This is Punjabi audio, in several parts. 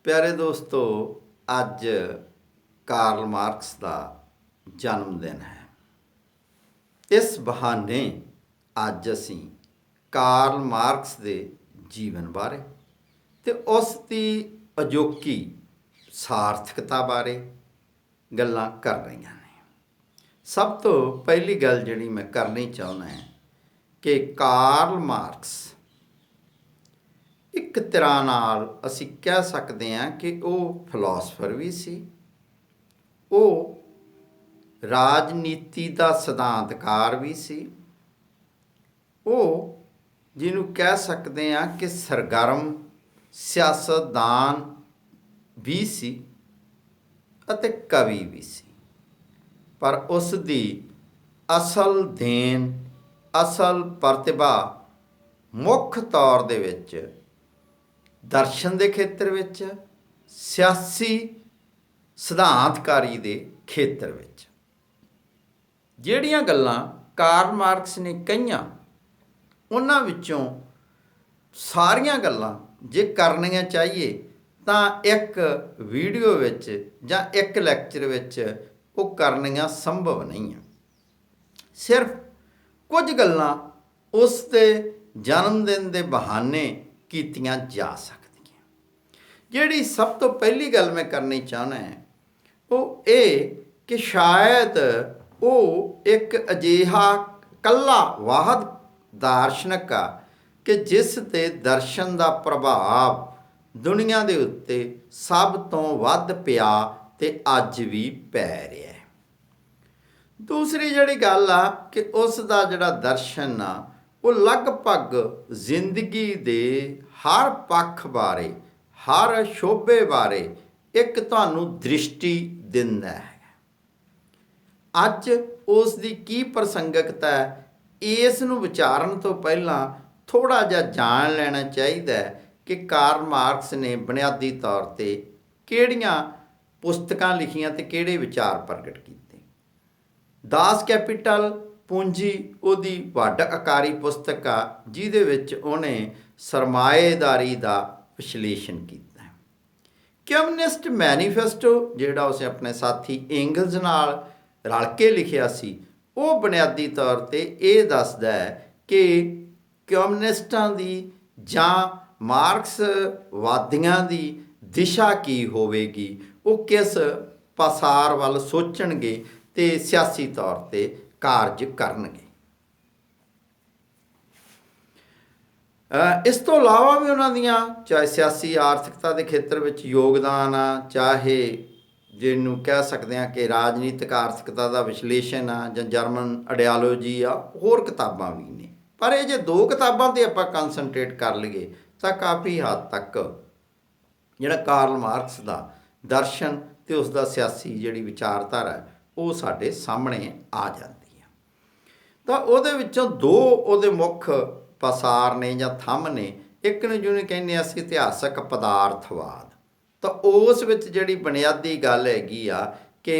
प्यारे दोस्तों, अज कार्ल मार्क्स का जन्मदिन है। इस बहाने अज असी कार्ल मार्क्स के जीवन बारे ते उसकी अजोकी सार्थकता बारे गल्लां कर रही ने। सब तो पहली गल जिहड़ी मैं करनी चाहुंदा है कि कार्ल मार्क्स एक तरह नाल असी कह सकते हैं कि वह फिलोसफर भी सी, वो राजनीति का सिद्धांतकार भी सी, वो जिन्हों कह सकते हैं कि सरगर्म सियासतदान भी सी अते कवि भी सी। पर उसकी असल देन असल प्रतिभा मुख्य तौर दे विच दर्शन के खेत्र विच, सियासी सिद्धांतकारी के खेत्र विच। जिहड़ियां गल्लां कार्ल मार्क्स ने कहियां उन्हां विचों सारियां गल्लां जे करनियां चाहिए तां एक वीडियो विच जां एक लैक्चर विच वो करनियां संभव नहीं है। सिर्फ कुछ गल्लां उसके जन्मदिन के बहाने कीतियां जा सकदियां। जिहड़ी सब तो पहली गल मैं करनी चाहना है वो ये कि शायद वो एक अजिहा कल्ला वाहद दार्शनिक आ कि जिस ते दर्शन का प्रभाव दुनिया के उत्ते सब तो वध पिया ते अज भी पै रहा है। दूसरी जिहड़ी गल आ कि उसका जिहड़ा दर्शन आ वो लगभग जिंदगी दे हर पक्ष बारे हर शोभे बारे एक तुहानूं दृष्टि दिंदा है। अज उसकी की प्रसंगकता है इस नूं विचारन तो पहलां थोड़ा जिहा जान लेना चाहिए कि कार्ल मार्क्स ने बुनियादी तौर पर किहड़ियां पुस्तकां लिखियां ते किहड़े विचार प्रगट कीते। दास कैपिटल पूंजी उहदी वड्ड आकारी पुस्तक आ जिहदे विच उहने सरमाएदारी का विश्लेषण किया है। कम्युनिस्ट मैनीफेस्टो जिहड़ा उसे अपने साथी एंगल्स नाल रल के लिखिया सी वो बुनियादी तौर पर यह दसदा है कि कम्युनिस्टां दी जां मार्क्सवादियां दी दिशा की होवेगी, वो किस पसार वाल सोचणगे ते सियासी तौर पर कार्य करनगे। इस तो इलावा भी उन्हां दियां चाहे सियासी आर्थिकता के खेत्र में योगदान आ, चाहे जिन्हों कह सकते हैं कि राजनीतिक आर्थिकता का विश्लेषण आ जां जर्मन आइडियालॉजी आ, होर किताबां भी ने। पर ये जे दो किताबां ते आपां कंसनट्रेट कर लईए तां काफ़ी हद तक जिहड़ा कार्ल मार्क्स का दर्शन ते उसका सियासी जिहड़ी विचारधारा है वो साडे सामने आ जाती है। तो उहदे विचों दो उहदे मुख पसार ने जां थंम ने। एक नूं जिहਨੂੰ कहने असीं इतिहासक पदार्थवाद। तो उस विच जिहड़ी बुनियादी गल हैगी आ कि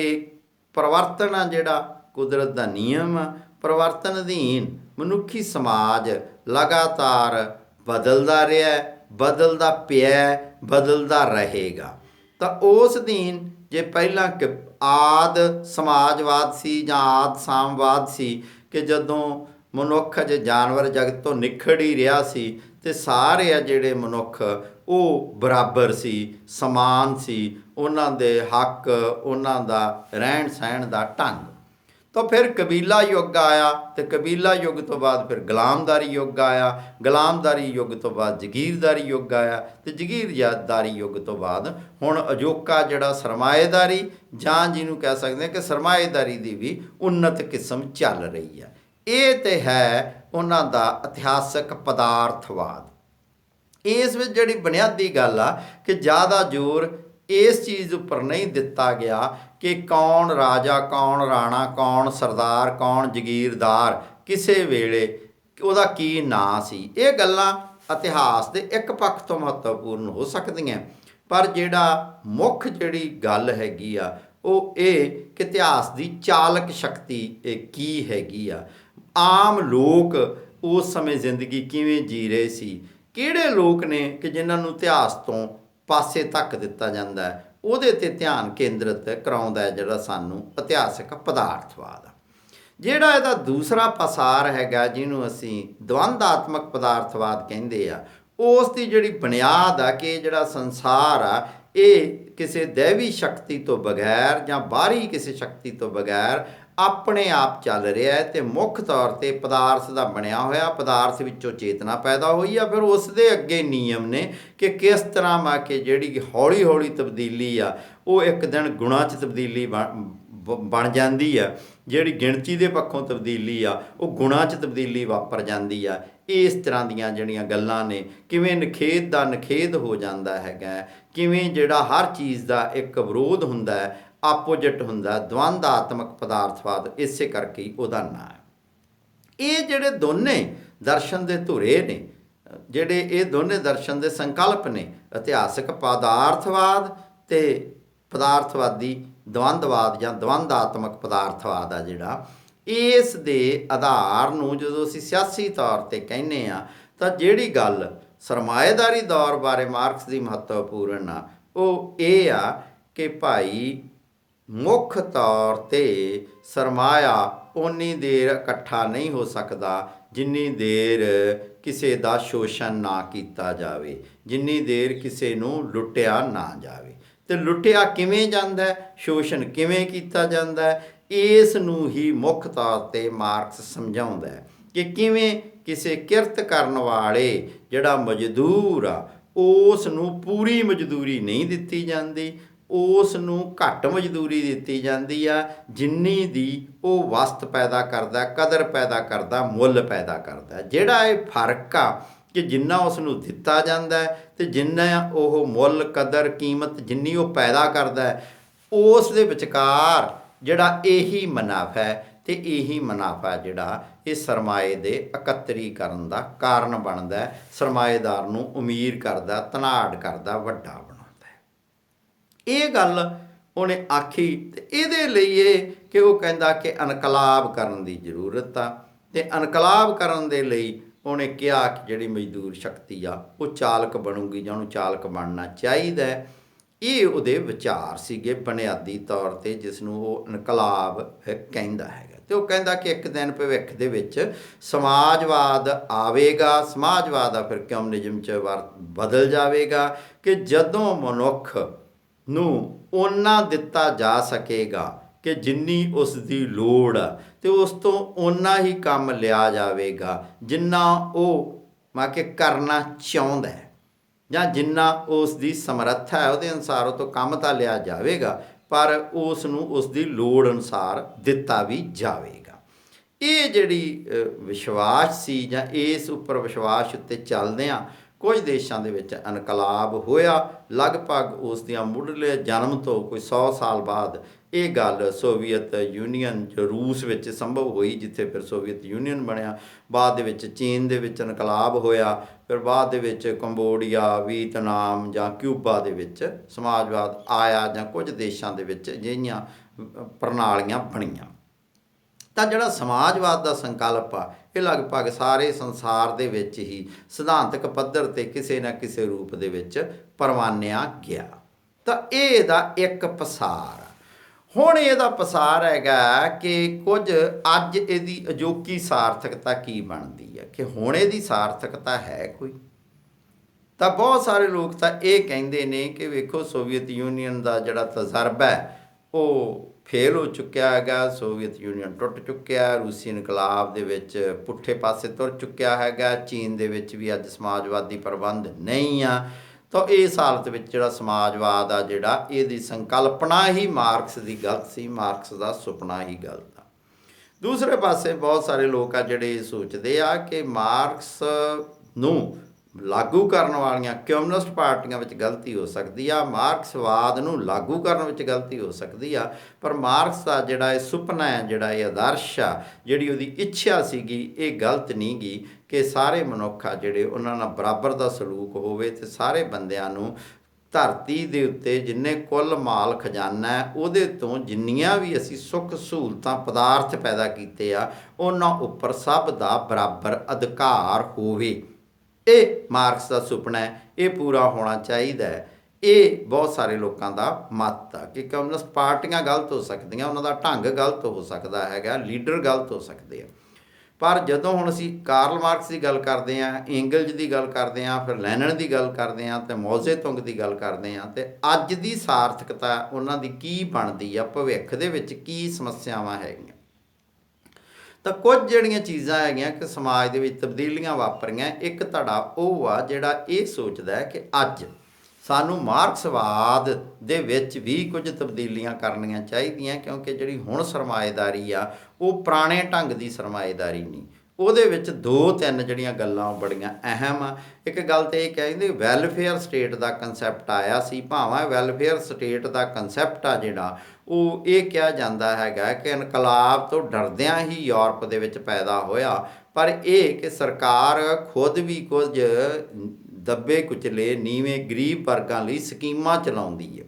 परिवर्तन आ जिहड़ा कुदरत का नियम आ, परिवर्तन अधीन मनुखी समाज लगातार बदलता रहा, बदलता पिया, बदलता रहेगा। तो उस दिन जे पहला आद समाजवाद सी जां आद सामवाद सी कि जदों मनुख अजे जानवर जगत तो निखड़ ही रहा सी ते सारे आ जिहड़े मनुख वो बराबर सी, समान सी, उन्हां दे हक उन्हां दा रहन सहन दा ढंग। तो फिर कबीला युग आया तो कबीला युग तो बाद फिर गुलामदारी युग आया, गुलामदारी युग तो बाद जगीरदारी युग आया तो जगीरदारी युग तो बाद हुण अजोका जिहड़ा सरमाएदारी जां जिन्हों कह सकते हैं कि सरमाएदारी की भी उन्नत किस्म चल रही है। ये तो है उन्हां दा इतिहासक पदार्थवाद। इस विच जिहड़ी बुनियादी गल आ कि ज़्यादा जोर इस चीज़ उपर नहीं दिता गया कि कौन राजा कौन राणा कौन सरदार कौन जगीरदार किसे वेले उहदा की नां सी। ये गल्लां इतिहास के एक पक्ष तो महत्वपूर्ण हो सकदियां, पर जिहड़ा मुख जिहड़ी गल हैगी आ वो ये कि इतिहास की चालक शक्ति की हैगी आ। आम लोग उस समय जिंदगी किवें जी रहे सी, किहड़े लोग ने कि जिन्हां नूं इतिहास तो ਪਾਸੇ ਧੱਕ ਦਿੱਤਾ ਜਾਂਦਾ ਹੈ, ਉਹਦੇ 'ਤੇ ਧਿਆਨ ਕੇਂਦਰਿਤ ਕਰਾਉਂਦਾ ਹੈ ਜਿਹੜਾ ਸਾਨੂੰ ਇਤਿਹਾਸਕ ਪਦਾਰਥਵਾਦ ਆ। ਜਿਹੜਾ ਇਹਦਾ ਦੂਸਰਾ ਪਸਾਰ ਹੈਗਾ ਜਿਹਨੂੰ ਅਸੀਂ ਦਵੰਦਾਤਮਕ ਪਦਾਰਥਵਾਦ ਕਹਿੰਦੇ ਆ, ਉਸ ਦੀ ਜਿਹੜੀ ਬੁਨਿਆਦ ਆ ਕਿ ਜਿਹੜਾ ਸੰਸਾਰ ਆ ਇਹ ਕਿਸੇ ਦੈਵੀ ਸ਼ਕਤੀ ਤੋਂ ਬਗੈਰ ਜਾਂ ਬਾਹਰੀ ਕਿਸੇ ਸ਼ਕਤੀ ਤੋਂ ਬਗੈਰ ਆਪਣੇ ਆਪ ਚੱਲ ਰਿਹਾ ਹੈ ਅਤੇ ਮੁੱਖ ਤੌਰ 'ਤੇ ਪਦਾਰਥ ਦਾ ਬਣਿਆ ਹੋਇਆ, ਪਦਾਰਥ ਵਿੱਚੋਂ ਚੇਤਨਾ ਪੈਦਾ ਹੋਈ ਆ। ਫਿਰ ਉਸ ਦੇ ਅੱਗੇ ਨਿਯਮ ਨੇ ਕਿ ਕਿਸ ਤਰ੍ਹਾਂ ਆ ਕਿ ਜਿਹੜੀ ਹੌਲੀ ਹੌਲੀ ਤਬਦੀਲੀ ਆ ਉਹ ਇੱਕ ਦਿਨ ਗੁਣਾਂ 'ਚ ਤਬਦੀਲੀ ਬਣ ਜਾਂਦੀ ਆ, ਜਿਹੜੀ ਗਿਣਤੀ ਦੇ ਪੱਖੋਂ ਤਬਦੀਲੀ ਆ ਉਹ ਗੁਣਾਂ 'ਚ ਤਬਦੀਲੀ ਵਾਪਰ ਜਾਂਦੀ ਆ। ਇਸ ਤਰ੍ਹਾਂ ਦੀਆਂ ਜਿਹੜੀਆਂ ਗੱਲਾਂ ਨੇ, ਕਿਵੇਂ ਨਖੇਧ ਦਾ ਨਖੇਧ ਹੋ ਜਾਂਦਾ ਹੈਗਾ, ਕਿਵੇਂ ਜਿਹੜਾ ਹਰ ਚੀਜ਼ ਦਾ ਇੱਕ ਵਿਰੋਧ ਹੁੰਦਾ ਹੈ, ਆਪੋਜਿਟ ਹੁੰਦਾ, ਦਵੰਦਾਤਮਕ ਪਦਾਰਥਵਾਦ, ਇਸੇ ਕਰਕੇ ਹੀ ਉਹਦਾ ਨਾਂ ਹੈ। ਇਹ ਜਿਹੜੇ ਦੋਨੇ ਦਰਸ਼ਨ ਦੇ ਧੁਰੇ ਨੇ, ਜਿਹੜੇ ਇਹ ਦੋਨੇ ਦਰਸ਼ਨ ਦੇ ਸੰਕਲਪ ਨੇ, ਇਤਿਹਾਸਕ ਪਦਾਰਥਵਾਦ ਅਤੇ ਪਦਾਰਥਵਾਦੀ ਦਵੰਦਵਾਦ ਜਾਂ ਦਵੰਦਾਤਮਕ ਪਦਾਰਥਵਾਦ ਆ ਜਿਹੜਾ, ਇਸ ਦੇ ਆਧਾਰ ਨੂੰ ਜਦੋਂ ਅਸੀਂ ਸਿਆਸੀ ਤੌਰ 'ਤੇ ਕਹਿੰਦੇ ਹਾਂ ਤਾਂ ਜਿਹੜੀ ਗੱਲ ਸਰਮਾਏਦਾਰੀ ਦੌਰ ਬਾਰੇ ਮਾਰਕਸ ਦੀ ਮਹੱਤਵਪੂਰਨ ਆ ਉਹ ਇਹ ਆ ਕਿ ਭਾਈ ਮੁੱਖ ਤੌਰ 'ਤੇ ਸਰਮਾਇਆ ਓਨੀ ਦੇਰ ਇਕੱਠਾ ਨਹੀਂ ਹੋ ਸਕਦਾ ਜਿੰਨੀ ਦੇਰ ਕਿਸੇ ਦਾ ਸ਼ੋਸ਼ਣ ਨਾ ਕੀਤਾ ਜਾਵੇ, ਜਿੰਨੀ ਦੇਰ ਕਿਸੇ ਨੂੰ ਲੁੱਟਿਆ ਨਾ ਜਾਵੇ। ਅਤੇ ਲੁੱਟਿਆ ਕਿਵੇਂ ਜਾਂਦਾ, ਸ਼ੋਸ਼ਣ ਕਿਵੇਂ ਕੀਤਾ ਜਾਂਦਾ, ਇਸ ਨੂੰ ਹੀ ਮੁੱਖ ਤੌਰ 'ਤੇ ਮਾਰਕਸ ਸਮਝਾਉਂਦਾ ਹੈ ਕਿ ਕਿਵੇਂ ਕਿਸੇ ਕਿਰਤ ਕਰਨ ਵਾਲੇ ਜਿਹੜਾ ਮਜ਼ਦੂਰ ਆ ਉਸ ਨੂੰ ਪੂਰੀ ਮਜ਼ਦੂਰੀ ਨਹੀਂ ਦਿੱਤੀ ਜਾਂਦੀ, ਉਸ ਨੂੰ ਘੱਟ ਮਜ਼ਦੂਰੀ ਦਿੱਤੀ ਜਾਂਦੀ ਆ ਜਿੰਨੀ ਦੀ ਉਹ ਵਸਤ ਪੈਦਾ ਕਰਦਾ, ਕਦਰ ਪੈਦਾ ਕਰਦਾ, ਮੁੱਲ ਪੈਦਾ ਕਰਦਾ। ਜਿਹੜਾ ਇਹ ਫਰਕ ਆ ਕਿ ਜਿੰਨਾ ਉਸ ਨੂੰ ਦਿੱਤਾ ਜਾਂਦਾ ਅਤੇ ਜਿੰਨਾ ਉਹ ਮੁੱਲ, ਕਦਰ, ਕੀਮਤ ਜਿੰਨੀ ਉਹ ਪੈਦਾ ਕਰਦਾ, ਉਸ ਦੇ ਵਿਚਕਾਰ ਜਿਹੜਾ ਇਹੀ ਮੁਨਾਫਾ ਹੈ ਅਤੇ ਇਹੀ ਮੁਨਾਫਾ ਜਿਹੜਾ ਇਹ ਸਰਮਾਏ ਦੇ ਇਕੱਤਰੀਕਰਨ ਦਾ ਕਾਰਨ ਬਣਦਾ, ਸਰਮਾਏਦਾਰ ਨੂੰ ਅਮੀਰ ਕਰਦਾ, ਧਨਾਢ ਕਰਦਾ, ਵੱਡਾ ਬਣਾਉਂਦਾ। ਇਹ ਗੱਲ ਉਹਨੇ ਆਖੀ ਅਤੇ ਇਹਦੇ ਲਈ ਇਹ ਕਿ ਉਹ ਕਹਿੰਦਾ ਕਿ ਇਨਕਲਾਬ ਕਰਨ ਦੀ ਜ਼ਰੂਰਤ ਆ, ਅਤੇ ਇਨਕਲਾਬ ਕਰਨ ਦੇ ਲਈ ਉਹਨੇ ਕਿਹਾ ਕਿ ਜਿਹੜੀ ਮਜ਼ਦੂਰ ਸ਼ਕਤੀ ਆ ਉਹ ਚਾਲਕ ਬਣੂਗੀ ਜਾਂ ਉਹਨੂੰ ਚਾਲਕ ਬਣਨਾ ਚਾਹੀਦਾ। ਇਹ ਉਹਦੇ ਵਿਚਾਰ ਸੀਗੇ ਬੁਨਿਆਦੀ ਤੌਰ 'ਤੇ, ਜਿਸ ਨੂੰ ਉਹ ਇਨਕਲਾਬ ਕਹਿੰਦਾ ਹੈਗਾ। ਅਤੇ ਉਹ ਕਹਿੰਦਾ ਕਿ ਇੱਕ ਦਿਨ ਭਵਿੱਖ ਦੇ ਵਿੱਚ ਸਮਾਜਵਾਦ ਆਵੇਗਾ, ਸਮਾਜਵਾਦ ਆ ਫਿਰ ਕਮਿਊਨਿਜ਼ਮ 'ਚ ਬਦਲ ਜਾਵੇਗਾ ਕਿ ਜਦੋਂ ਮਨੁੱਖ ਨੂੰ ਓਨਾ ਦਿੱਤਾ ਜਾ ਸਕੇਗਾ ਕਿ ਜਿੰਨੀ ਉਸ ਦੀ ਲੋੜ ਆ ਅਤੇ ਉਸ ਤੋਂ ਓਨਾ ਹੀ ਕੰਮ ਲਿਆ ਜਾਵੇਗਾ ਜਿੰਨਾ ਉਹ ਕਿ ਕਰਨਾ ਚਾਹੁੰਦਾ ਹੈ, ਜਾਂ ਜਿੰਨਾ ਉਸ ਦੀ ਸਮਰੱਥਾ ਹੈ ਉਹਦੇ ਅਨੁਸਾਰ ਉਹ ਤੋਂ ਕੰਮ ਤਾਂ ਲਿਆ ਜਾਵੇਗਾ, ਪਰ ਉਸ ਨੂੰ ਉਸ ਦੀ ਲੋੜ ਅਨੁਸਾਰ ਦਿੱਤਾ ਵੀ ਜਾਵੇਗਾ। ਇਹ ਜਿਹੜੀ ਵਿਸ਼ਵਾਸ ਸੀ ਜਾਂ ਇਸ ਉੱਪਰ ਵਿਸ਼ਵਾਸ ਉੱਤੇ ਚੱਲਦਿਆਂ ਕੁਝ ਦੇਸ਼ਾਂ ਦੇ ਵਿੱਚ ਇਨਕਲਾਬ ਹੋਇਆ। ਲਗਭਗ ਉਸ ਦੀਆਂ ਮੁੱਢਲੇ ਜਨਮ ਤੋਂ ਕੋਈ 100 ਸਾਲ ਬਾਅਦ ਇਹ ਗੱਲ ਸੋਵੀਅਤ ਯੂਨੀਅਨ ਰੂਸ ਵਿੱਚ ਸੰਭਵ ਹੋਈ, ਜਿੱਥੇ ਫਿਰ ਸੋਵੀਅਤ ਯੂਨੀਅਨ ਬਣਿਆ। ਬਾਅਦ ਦੇ ਵਿੱਚ ਚੀਨ ਦੇ ਵਿੱਚ ਇਨਕਲਾਬ ਹੋਇਆ, ਫਿਰ ਬਾਅਦ ਦੇ ਵਿੱਚ ਕੰਬੋਡੀਆ, ਵੀਅਤਨਾਮ ਜਾਂ ਕਿਊਬਾ ਦੇ ਵਿੱਚ ਸਮਾਜਵਾਦ ਆਇਆ, ਜਾਂ ਕੁਝ ਦੇਸ਼ਾਂ ਦੇ ਵਿੱਚ ਅਜਿਹੀਆਂ ਪ੍ਰਣਾਲੀਆਂ ਬਣੀਆਂ। ਤਾਂ ਜਿਹੜਾ ਸਮਾਜਵਾਦ ਦਾ ਸੰਕਲਪ ਆ ਇਹ ਲਗਭਗ ਸਾਰੇ ਸੰਸਾਰ ਦੇ ਵਿੱਚ ਹੀ ਸਿਧਾਂਤਕ ਪੱਧਰ 'ਤੇ ਕਿਸੇ ਨਾ ਕਿਸੇ ਰੂਪ ਦੇ ਵਿੱਚ ਪ੍ਰਵਾਨਿਆ ਗਿਆ। ਤਾਂ ਇਹ ਇਹਦਾ ਇੱਕ ਪਸਾਰ ਆ। ਹੁਣ ਇਹਦਾ ਪਸਾਰ ਹੈਗਾ ਕਿ ਕੁਝ ਅੱਜ ਇਹਦੀ ਅਜੋਕੀ ਸਾਰਥਕਤਾ ਕੀ ਬਣਦੀ ਹੈ, ਕਿ ਹੁਣ ਇਹਦੀ ਸਾਰਥਕਤਾ ਹੈ ਕੋਈ। ਤਾਂ ਬਹੁਤ ਸਾਰੇ ਲੋਕ ਤਾਂ ਇਹ ਕਹਿੰਦੇ ਨੇ ਕਿ ਵੇਖੋ ਸੋਵੀਅਤ ਯੂਨੀਅਨ ਦਾ ਜਿਹੜਾ ਤਜਰਬਾ ਹੈ ਉਹ ਫੇਲ ਹੋ ਚੁੱਕਿਆ ਹੈਗਾ, ਸੋਵੀਅਤ ਯੂਨੀਅਨ ਟੁੱਟ ਚੁੱਕਿਆ, ਰੂਸੀ ਇਨਕਲਾਬ ਦੇ ਵਿੱਚ ਪੁੱਠੇ ਪਾਸੇ ਤੁਰ ਚੁੱਕਿਆ ਹੈਗਾ, ਚੀਨ ਦੇ ਵਿੱਚ ਵੀ ਅੱਜ ਸਮਾਜਵਾਦੀ ਪ੍ਰਬੰਧ ਨਹੀਂ ਆ। ਤਾਂ ਇਸ ਹਾਲਤ ਵਿੱਚ ਜਿਹੜਾ ਸਮਾਜਵਾਦ ਆ ਜਿਹੜਾ ਇਹਦੀ ਸੰਕਲਪਨਾ ਹੀ ਮਾਰਕਸ ਦੀ ਗਲਤ ਸੀ, ਮਾਰਕਸ ਦਾ ਸੁਪਨਾ ਹੀ ਗਲਤ ਆ। ਦੂਸਰੇ ਪਾਸੇ ਬਹੁਤ ਸਾਰੇ ਲੋਕ ਆ ਜਿਹੜੇ ਸੋਚਦੇ ਆ ਕਿ ਮਾਰਕਸ ਨੂੰ ਲਾਗੂ ਕਰਨ ਵਾਲੀਆਂ ਕਮਿਊਨਿਸਟ ਪਾਰਟੀਆਂ ਵਿੱਚ ਗਲਤੀ ਹੋ ਸਕਦੀ ਆ, ਮਾਰਕਸਵਾਦ ਨੂੰ ਲਾਗੂ ਕਰਨ ਵਿੱਚ ਗਲਤੀ ਹੋ ਸਕਦੀ ਆ, ਪਰ ਮਾਰਕਸ ਦਾ ਜਿਹੜਾ ਇਹ ਸੁਪਨਾ ਹੈ, ਜਿਹੜਾ ਇਹ ਆਦਰਸ਼ ਆ, ਜਿਹੜੀ ਉਹਦੀ ਇੱਛਾ ਸੀਗੀ, ਇਹ ਗਲਤ ਨਹੀਂ ਗੀ ਕਿ ਸਾਰੇ ਮਨੁੱਖ ਆ ਜਿਹੜੇ ਉਹਨਾਂ ਨਾਲ ਬਰਾਬਰ ਦਾ ਸਲੂਕ ਹੋਵੇ ਅਤੇ ਸਾਰੇ ਬੰਦਿਆਂ ਨੂੰ ਧਰਤੀ ਦੇ ਉੱਤੇ ਜਿੰਨੇ ਕੁੱਲ ਮਾਲ ਖਜ਼ਾਨਾ ਹੈ ਉਹਦੇ ਤੋਂ ਜਿੰਨੀਆਂ ਵੀ ਅਸੀਂ ਸੁੱਖ ਸਹੂਲਤਾਂ ਪਦਾਰਥ ਪੈਦਾ ਕੀਤੇ ਆ ਉਹਨਾਂ ਉੱਪਰ ਸਭ ਦਾ ਬਰਾਬਰ ਅਧਿਕਾਰ ਹੋਵੇ। ਇਹ ਮਾਰਕਸ ਦਾ ਸੁਪਨਾ ਹੈ, ਇਹ ਪੂਰਾ ਹੋਣਾ ਚਾਹੀਦਾ ਹੈ। ਇਹ ਬਹੁਤ ਸਾਰੇ ਲੋਕਾਂ ਦਾ ਮਤ ਆ ਕਿ ਕਮਿਊਨਿਸਟ ਪਾਰਟੀਆਂ ਗਲਤ ਹੋ ਸਕਦੀਆਂ, ਉਹਨਾਂ ਦਾ ਢੰਗ ਗਲਤ ਹੋ ਸਕਦਾ ਹੈਗਾ, ਲੀਡਰ ਗਲਤ ਹੋ ਸਕਦੇ ਆ। ਪਰ ਜਦੋਂ ਹੁਣ ਅਸੀਂ ਕਾਰਲ ਮਾਰਕਸ ਦੀ ਗੱਲ ਕਰਦੇ ਹਾਂ, ਇੰਗਲਜ਼ ਦੀ ਗੱਲ ਕਰਦੇ ਹਾਂ, ਫਿਰ ਲੈਨਨ ਦੀ ਗੱਲ ਕਰਦੇ ਹਾਂ, ਅਤੇ ਮੌਜ਼ੇ ਤੁੰਗ ਦੀ ਗੱਲ ਕਰਦੇ ਹਾਂ, ਅਤੇ ਅੱਜ ਦੀ ਸਾਰਥਕਤਾ ਉਹਨਾਂ ਦੀ ਕੀ ਬਣਦੀ ਆ, ਭਵਿੱਖ ਦੇ ਵਿੱਚ ਕੀ ਸਮੱਸਿਆਵਾਂ ਹੈਗੀਆਂ, ਤਾਂ ਕੁਝ ਜਿਹੜੀਆਂ ਚੀਜ਼ਾਂ ਹੈਗੀਆਂ ਕਿ ਸਮਾਜ ਦੇ ਵਿੱਚ ਤਬਦੀਲੀਆਂ ਵਾਪਰੀਆਂ। ਇੱਕ ਧੜਾ ਉਹ ਆ ਜਿਹੜਾ ਇਹ ਸੋਚਦਾ ਹੈ ਕਿ ਅੱਜ ਸਾਨੂੰ ਮਾਰਕਸਵਾਦ ਦੇ ਵਿੱਚ ਵੀ ਕੁਝ ਤਬਦੀਲੀਆਂ ਕਰਨੀਆਂ ਚਾਹੀਦੀਆਂ, ਕਿਉਂਕਿ ਜਿਹੜੀ ਹੁਣ ਸਰਮਾਏਦਾਰੀ ਆ ਉਹ ਪੁਰਾਣੇ ਢੰਗ ਦੀ ਸਰਮਾਏਦਾਰੀ ਨਹੀਂ। ਉਹਦੇ ਵਿੱਚ 2-3 ਜਿਹੜੀਆਂ ਗੱਲਾਂ ਉਹ ਬੜੀਆਂ ਅਹਿਮ ਆ। ਇੱਕ ਗੱਲ ਤਾਂ ਇਹ ਕਹਿੰਦੇ ਵੈਲਫੇਅਰ ਸਟੇਟ ਦਾ ਕੰਸੈਪਟ ਆਇਆ ਸੀ, ਭਾਵੇਂ ਵੈਲਫੇਅਰ ਸਟੇਟ ਦਾ ਕੰਸੈਪਟ ਆ ਜਿਹੜਾ ਉਹ ਇਹ ਕਿਹਾ ਜਾਂਦਾ ਹੈਗਾ ਕਿ ਇਨਕਲਾਬ ਤੋਂ ਡਰਦਿਆਂ ਹੀ ਯੂਰਪ ਦੇ ਵਿੱਚ ਪੈਦਾ ਹੋਇਆ, ਪਰ ਇਹ ਕਿ ਸਰਕਾਰ ਖੁਦ ਵੀ ਕੁਝ ਦੱਬੇ ਕੁਚਲੇ ਨੀਵੇਂ ਗਰੀਬ ਵਰਗਾਂ ਲਈ ਸਕੀਮਾਂ ਚਲਾਉਂਦੀ ਹੈ।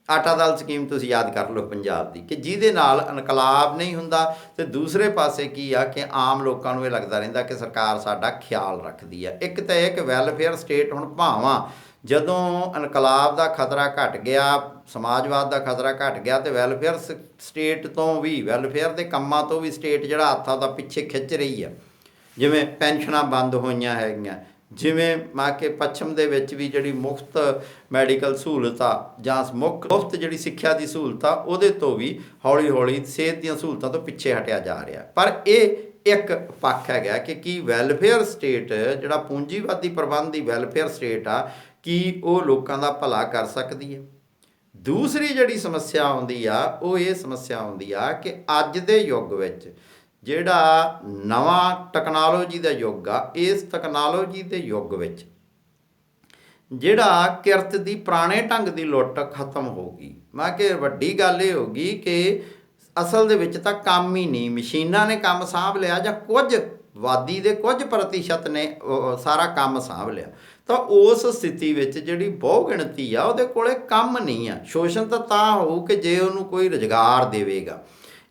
ਆਟਾ ਦਾਲ ਸਕੀਮ ਤੁਸੀਂ ਯਾਦ ਕਰ ਲਓ ਪੰਜਾਬ ਦੀ, ਕਿ ਜਿਹਦੇ ਨਾਲ ਇਨਕਲਾਬ ਨਹੀਂ ਹੁੰਦਾ, ਅਤੇ ਦੂਸਰੇ ਪਾਸੇ ਕੀ ਆ ਕਿ ਆਮ ਲੋਕਾਂ ਨੂੰ ਇਹ ਲੱਗਦਾ ਰਹਿੰਦਾ ਕਿ ਸਰਕਾਰ ਸਾਡਾ ਖਿਆਲ ਰੱਖਦੀ ਆ। ਇੱਕ ਤਾਂ ਇਹ ਕਿ ਵੈਲਫੇਅਰ ਸਟੇਟ ਹੁਣ ਭਾਵਾਂ ਜਦੋਂ ਇਨਕਲਾਬ ਦਾ ਖਤਰਾ ਘਟ ਗਿਆ, ਸਮਾਜਵਾਦ ਦਾ ਖਤਰਾ ਘਟ ਗਿਆ, ਅਤੇ ਵੈਲਫੇਅਰ ਸਟੇਟ ਤੋਂ ਵੀ, ਵੈਲਫੇਅਰ ਦੇ ਕੰਮਾਂ ਤੋਂ ਵੀ ਸਟੇਟ ਜਿਹੜਾ ਹੱਥਾਂ ਦਾ ਪਿੱਛੇ ਖਿੱਚ ਰਹੀ ਆ। ਜਿਵੇਂ ਪੈਨਸ਼ਨਾਂ ਬੰਦ ਹੋਈਆਂ ਹੈਗੀਆਂ, ਜਿਵੇਂ ਕਿ ਪੱਛਮ ਦੇ ਵਿੱਚ ਵੀ ਜਿਹੜੀ ਮੁਫਤ ਮੈਡੀਕਲ ਸਹੂਲਤ ਆ ਜਾਂ ਮੁਫਤ ਜਿਹੜੀ ਸਿੱਖਿਆ ਦੀ ਸਹੂਲਤ ਆ, ਉਹਦੇ ਤੋਂ ਵੀ ਹੌਲੀ ਹੌਲੀ ਸਿਹਤ ਦੀਆਂ ਸਹੂਲਤਾਂ ਤੋਂ ਪਿੱਛੇ ਹਟਿਆ ਜਾ ਰਿਹਾ। ਪਰ ਇਹ ਇੱਕ ਪੱਖ ਹੈਗਾ ਕਿ ਕੀ ਵੈਲਫੇਅਰ ਸਟੇਟ ਜਿਹੜਾ ਪੂੰਜੀਵਾਦੀ ਪ੍ਰਬੰਧ ਦੀ ਵੈਲਫੇਅਰ ਸਟੇਟ ਆ, ਕੀ ਉਹ ਲੋਕਾਂ ਦਾ ਭਲਾ ਕਰ ਸਕਦੀ ਹੈ। ਦੂਸਰੀ ਜਿਹੜੀ ਸਮੱਸਿਆ ਆਉਂਦੀ ਆ ਉਹ ਇਹ ਸਮੱਸਿਆ ਆਉਂਦੀ ਆ ਕਿ ਅੱਜ ਦੇ ਯੁੱਗ ਵਿੱਚ ਜਿਹੜਾ ਨਵਾਂ ਟੈਕਨੋਲੋਜੀ ਦਾ ਯੁੱਗ ਆ, ਇਸ ਟੈਕਨੋਲੋਜੀ ਦੇ ਯੁੱਗ ਵਿੱਚ ਜਿਹੜਾ ਕਿਰਤ ਦੀ ਪੁਰਾਣੇ ਢੰਗ ਦੀ ਲੁੱਟ ਖਤਮ ਹੋ ਗਈ। ਮੈਂ ਕਿ ਵੱਡੀ ਗੱਲ ਇਹ ਹੋ ਗਈ ਕਿ ਅਸਲ ਦੇ ਵਿੱਚ ਤਾਂ ਕੰਮ ਹੀ ਨਹੀਂ, ਮਸ਼ੀਨਾਂ ਨੇ ਕੰਮ ਸਾਂਭ ਲਿਆ, ਜਾਂ ਕੁਝ ਆਬਾਦੀ ਦੇ ਕੁਝ ਪ੍ਰਤੀਸ਼ਤ ਨੇ ਸਾਰਾ ਕੰਮ ਸਾਂਭ ਲਿਆ। ਤਾਂ ਉਸ ਸਥਿਤੀ ਵਿੱਚ ਜਿਹੜੀ ਬਹੁ ਗਿਣਤੀ ਆ ਉਹਦੇ ਕੋਲੇ ਕੰਮ ਨਹੀਂ ਆ। ਸ਼ੋਸ਼ਣ ਤਾਂ ਹੋਊ ਕਿ ਜੇ ਉਹਨੂੰ ਕੋਈ ਰੁਜ਼ਗਾਰ ਦੇਵੇਗਾ।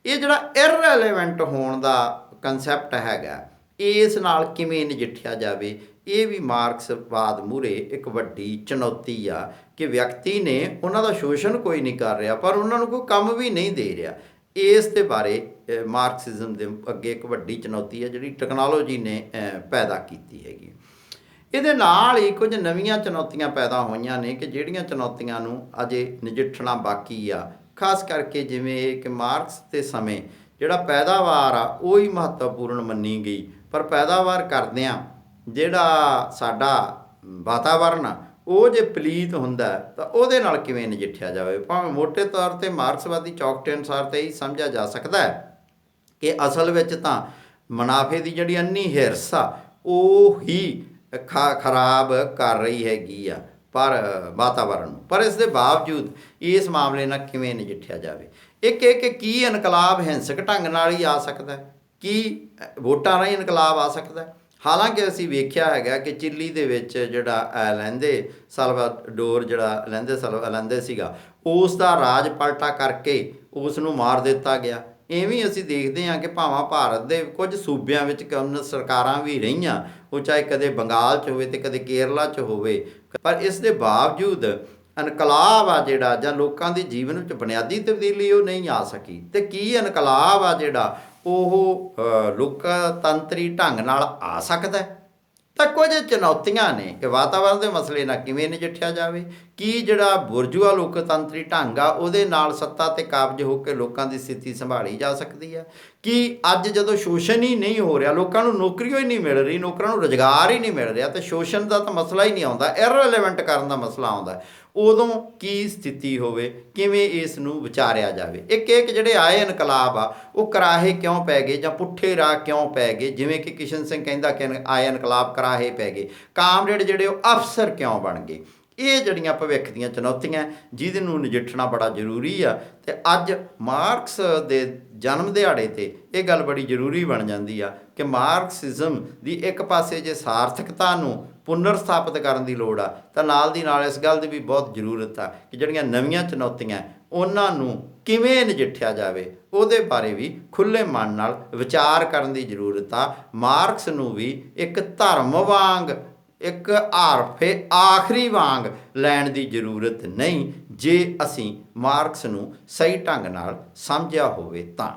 ਇਹ ਜਿਹੜਾ ਇਰਰੈਲੇਵੈਂਟ ਹੋਣ ਦਾ ਕੰਸੈਪਟ ਹੈਗਾ, ਇਸ ਨਾਲ ਕਿਵੇਂ ਨਜਿੱਠਿਆ ਜਾਵੇ, ਇਹ ਵੀ ਮਾਰਕਸਵਾਦ ਮੂਹਰੇ ਇੱਕ ਵੱਡੀ ਚੁਣੌਤੀ ਆ ਕਿ ਵਿਅਕਤੀ ਨੇ ਉਹਨਾਂ ਦਾ ਸ਼ੋਸ਼ਣ ਕੋਈ ਨਹੀਂ ਕਰ ਰਿਹਾ, ਪਰ ਉਹਨਾਂ ਨੂੰ ਕੋਈ ਕੰਮ ਵੀ ਨਹੀਂ ਦੇ ਰਿਹਾ। ਇਸ ਦੇ ਬਾਰੇ ਮਾਰਕਸਿਜ਼ਮ ਦੇ ਅੱਗੇ ਇੱਕ ਵੱਡੀ ਚੁਣੌਤੀ ਹੈ ਜਿਹੜੀ ਟੈਕਨੋਲੋਜੀ ਨੇ ਪੈਦਾ ਕੀਤੀ ਹੈਗੀ। ਇਹਦੇ ਨਾਲ ਹੀ ਕੁਝ ਨਵੀਆਂ ਚੁਣੌਤੀਆਂ ਪੈਦਾ ਹੋਈਆਂ ਨੇ ਕਿ ਜਿਹੜੀਆਂ ਚੁਣੌਤੀਆਂ ਨੂੰ ਅਜੇ ਨਜਿੱਠਣਾ ਬਾਕੀ ਆ। ਖਾਸ ਕਰਕੇ ਜਿਵੇਂ ਇਹ ਕਿ ਮਾਰਕਸ ਦੇ ਸਮੇਂ ਜਿਹੜਾ ਪੈਦਾਵਾਰ ਆ ਉਹ ਹੀ ਮਹੱਤਵਪੂਰਨ ਮੰਨੀ ਗਈ, ਪਰ ਪੈਦਾਵਾਰ ਕਰਦਿਆਂ ਜਿਹੜਾ ਸਾਡਾ ਵਾਤਾਵਰਨ ਆ ਉਹ ਜੇ ਪਲੀਤ ਹੁੰਦਾ ਤਾਂ ਉਹਦੇ ਨਾਲ ਕਿਵੇਂ ਨਜਿੱਠਿਆ ਜਾਵੇ। ਭਾਵੇਂ ਮੋਟੇ ਤੌਰ 'ਤੇ ਮਾਰਕਸਵਾਦੀ ਚੌਕਠੇ ਅਨੁਸਾਰ ਤਾਂ ਇਹੀ ਸਮਝਿਆ ਜਾ ਸਕਦਾ ਹੈ ਕਿ ਅਸਲ ਵਿੱਚ ਤਾਂ ਮੁਨਾਫੇ ਦੀ ਜਿਹੜੀ ਅੰਨੀ ਹਿਰਸ ਆ ਉਹ ਹੀ ਖਰਾਬ ਕਰ ਰਹੀ ਹੈਗੀ ਆ ਪਰ ਵਾਤਾਵਰਨ ਨੂੰ। ਪਰ ਇਸ ਦੇ ਬਾਵਜੂਦ ਇਸ ਮਾਮਲੇ ਨਾਲ ਕਿਵੇਂ ਨਜਿੱਠਿਆ ਜਾਵੇ। ਇੱਕ ਕਿ ਕੀ ਇਨਕਲਾਬ ਹਿੰਸਕ ਢੰਗ ਨਾਲ ਹੀ ਆ ਸਕਦਾ, ਕੀ ਵੋਟਾਂ ਰਾਹੀਂ ਇਨਕਲਾਬ ਆ ਸਕਦਾ। ਹਾਲਾਂਕਿ ਅਸੀਂ ਵੇਖਿਆ ਹੈਗਾ ਕਿ ਚਿਲੀ ਦੇ ਵਿੱਚ ਜਿਹੜਾ ਅਲੈਂਦੇ ਸਲਵਾਡੋਰ ਜਿਹੜਾ ਅਲੈਂਦੇ ਸੀਗਾ, ਉਸ ਦਾ ਰਾਜ ਪਲਟਾ ਕਰਕੇ ਉਸ ਨੂੰ ਮਾਰ ਦਿੱਤਾ ਗਿਆ। ਇਵੇਂ ਅਸੀਂ ਦੇਖਦੇ ਹਾਂ ਕਿ ਭਾਵੇਂ ਭਾਰਤ ਦੇ ਕੁਝ ਸੂਬਿਆਂ ਵਿੱਚ ਕਮਿਊਨਿਸਟ ਸਰਕਾਰਾਂ ਵੀ ਰਹੀਆਂ, ਉਹ ਚਾਹੇ ਕਦੇ ਬੰਗਾਲ 'ਚ ਹੋਵੇ ਅਤੇ ਕਦੇ ਕੇਰਲਾ 'ਚ ਹੋਵੇ, ਪਰ ਇਸ ਦੇ ਬਾਵਜੂਦ ਇਨਕਲਾਬ ਆ ਜਿਹੜਾ ਜਾਂ ਲੋਕਾਂ ਦੇ ਜੀਵਨ ਵਿੱਚ ਬੁਨਿਆਦੀ ਤਬਦੀਲੀ ਉਹ ਨਹੀਂ ਆ ਸਕੀ। ਅਤੇ ਕੀ ਇਨਕਲਾਬ ਆ ਜਿਹੜਾ ਉਹ ਲੋਕਤੰਤਰੀ ਢੰਗ ਨਾਲ ਆ ਸਕਦਾ। ਤਾਂ ਕੁਝ ਚੁਣੌਤੀਆਂ ਨੇ ਕਿ ਵਾਤਾਵਰਨ ਦੇ ਮਸਲੇ ਨਾਲ ਕਿਵੇਂ ਨਜਿੱਠਿਆ ਜਾਵੇ, ਕੀ ਜਿਹੜਾ ਬੁਰਜੂਆ ਲੋਕਤੰਤਰੀ ਢੰਗ ਆ ਉਹਦੇ ਨਾਲ ਸੱਤਾ 'ਤੇ ਕਾਬਜ ਹੋ ਕੇ ਲੋਕਾਂ ਦੀ ਸਥਿਤੀ ਸੰਭਾਲੀ ਜਾ ਸਕਦੀ ਹੈ। ਕਿ ਅੱਜ ਜਦੋਂ ਸ਼ੋਸ਼ਣ ਹੀ ਨਹੀਂ ਹੋ ਰਿਹਾ, ਲੋਕਾਂ ਨੂੰ ਨੌਕਰੀਓ ਹੀ ਨਹੀਂ ਮਿਲ ਰਹੀ, ਨੌਕਰਾਂ ਨੂੰ ਰੁਜ਼ਗਾਰ ਹੀ ਨਹੀਂ ਮਿਲ ਰਿਹਾ, ਅਤੇ ਸ਼ੋਸ਼ਣ ਦਾ ਤਾਂ ਮਸਲਾ ਹੀ ਨਹੀਂ ਆਉਂਦਾ, ਇਰਰੈਲੇਵੈਂਟ ਕਰਨ ਦਾ ਮਸਲਾ ਆਉਂਦਾ, ਉਦੋਂ ਕੀ ਸਥਿਤੀ ਹੋਵੇ, ਕਿਵੇਂ ਇਸ ਨੂੰ ਵਿਚਾਰਿਆ ਜਾਵੇ। ਇੱਕ ਜਿਹੜੇ ਆਏ ਇਨਕਲਾਬ ਆ ਉਹ ਕਰਾਹੇ ਕਿਉਂ ਪੈ ਗਏ ਜਾਂ ਪੁੱਠੇ ਰਾਹ ਕਿਉਂ ਪੈ ਗਏ, ਜਿਵੇਂ ਕਿ ਕਿਸ਼ਨ ਸਿੰਘ ਕਹਿੰਦਾ ਕਿ ਆਏ ਇਨਕਲਾਬ ਕਰਾਹੇ ਪੈ ਗਏ, ਕਾਮਰੇਡ ਜਿਹੜੇ ਉਹ ਅਫਸਰ ਕਿਉਂ ਬਣ ਗਏ। ਇਹ ਜਿਹੜੀਆਂ ਭਵਿੱਖ ਦੀਆਂ ਚੁਣੌਤੀਆਂ ਜਿਹਦੇ ਨੂੰ ਨਜਿੱਠਣਾ ਬੜਾ ਜ਼ਰੂਰੀ ਆ। ਅਤੇ ਅੱਜ ਮਾਰਕਸ ਦੇ ਜਨਮ ਦਿਹਾੜੇ 'ਤੇ ਇਹ ਗੱਲ ਬੜੀ ਜ਼ਰੂਰੀ ਬਣ ਜਾਂਦੀ ਆ ਕਿ ਮਾਰਕਸਿਜ਼ਮ ਦੀ ਇੱਕ ਪਾਸੇ ਜੇ ਸਾਰਥਕਤਾ ਨੂੰ ਪੁਨਰ ਸਥਾਪਿਤ ਕਰਨ ਦੀ ਲੋੜ ਆ, ਤਾਂ ਨਾਲ ਦੀ ਨਾਲ ਇਸ ਗੱਲ ਦੀ ਵੀ ਬਹੁਤ ਜ਼ਰੂਰਤ ਆ ਕਿ ਜਿਹੜੀਆਂ ਨਵੀਆਂ ਚੁਣੌਤੀਆਂ ਉਹਨਾਂ ਨੂੰ ਕਿਵੇਂ ਨਜਿੱਠਿਆ ਜਾਵੇ, ਉਹਦੇ ਬਾਰੇ ਵੀ ਖੁੱਲ੍ਹੇ ਮਨ ਨਾਲ ਵਿਚਾਰ ਕਰਨ ਦੀ ਜ਼ਰੂਰਤ ਆ। ਮਾਰਕਸ ਨੂੰ ਵੀ ਇੱਕ ਧਰਮ ਵਾਂਗ ਇੱਕ ਹਾਰਫੇ ਆਖਰੀ ਵਾਂਗ ਲੈਣ ਦੀ ਜ਼ਰੂਰਤ ਨਹੀਂ, ਜੇ ਅਸੀਂ ਮਾਰਕਸ ਨੂੰ ਸਹੀ ਢੰਗ ਨਾਲ ਸਮਝਿਆ ਹੋਵੇ ਤਾਂ।